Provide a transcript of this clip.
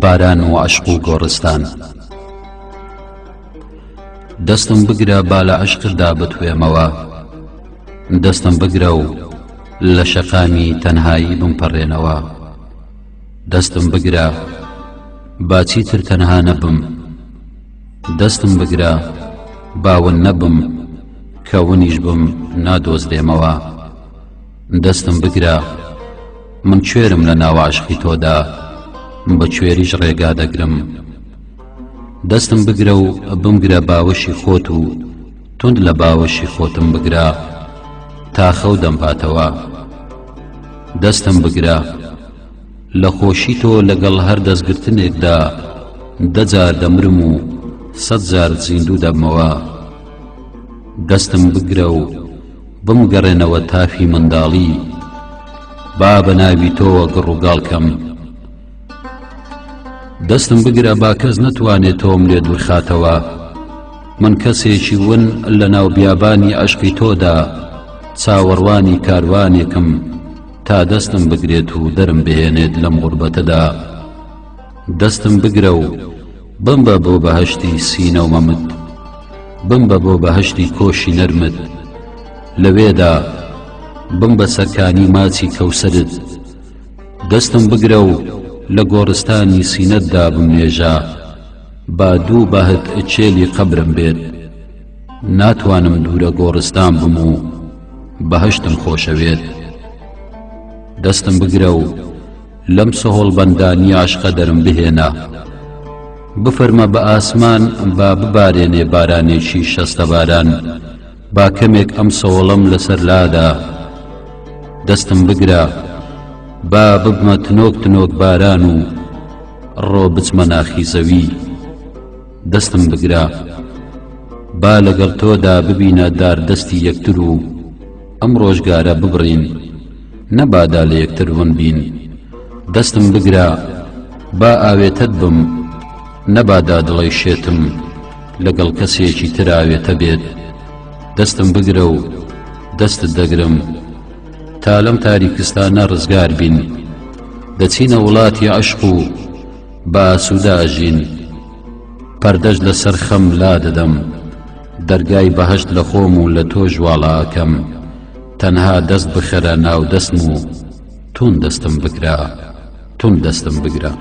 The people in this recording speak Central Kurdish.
باران و عشق و گۆڕستان دەستم بگرە با لە عشقدا بتوێمەوە دەستم بگرە و لە شەقامی تەنهایی بمپەڕێنەوە دەستم بگرە با چیتر تەنها نەبم دەستم بگرە باون نەبم کە ونیش بم نادۆزدێمەوە دەستم بگرە من کوێرم لە ناو عشقی تۆدا بە کوێریش ڕێگا دەگرم دەستم بگرە و بمگرە باوەشی خۆت و تند لە باوەشی خۆتم بگرە تا خەو دەمپاتەوە دەستم بگرە لە خۆشی تۆ لەگەڵ هەر دەستگرتنێکدا 10 جار دەمرم و 100 جار زیندوو دەبمەوە دەستم بگرە و بمگەڕێنەوە تافی منداڵی با بە ناوی تۆوە گڕوگاڵکەم دەستم بگرە با کەس نەتوانێت تۆم لێ دوورخاتەوە من کەسێکی ون لە ناو بیابانی عشقی تۆدا چاوەڕوانی کاروانێکم تا دەستم بگرێت و دەرم بهێنێت لەم غوربەتەدا دەستم بگرە و بمبە بۆ بەهەشتی سینە و مەمت بمبە بۆ بەهەشتی کۆشی نەرمت لەوێدا بمبە سەرکانی ماچی کەوسەرت دەستم بگرە و لە گۆڕستانی سینەتدا بمێژە با دوو بەهت چێلی قەبرم بێت ناتوانم دوورە گۆڕستان بم و بەهەشتم خۆشەوێت دەستم بگرە و لەم سەهۆڵبەندانی عاشقە دەرم بهێنە بفەرمە بە ئاسمان با ببارێنێ بارانێکی شەستە باران با کەمێک ئەم سەوڵەم لەسەر لادا دەستم بگرە با ببمە تنۆک تنۆک باران و ڕۆ بچمە ناخی زەوی دەستم بگرە با لەگەڵ تۆدا ببینە داردەستی یەکتر و ئەم ڕۆژگارە ببڕین نەبادا لە یەکتر ون بین دەستم بگرە با ئاوێتت بم نەبادا دڵی شێتم لەگەڵ کەسێکی تر ئاوێتە بێت دەستم بگرە و دەستت دەگرم تا لەم تاریکستانە ڕزگار بین دەچینە وڵاتی عشق و با ئاسوودە ئەژین پەردەش لەسەر خەم لا دەدەم دەرگای بەهەشت لە خۆم و لە تۆ ژواڵاکەم تەنها دەست بخەرە ناو دەستم و تون دەستم بگرە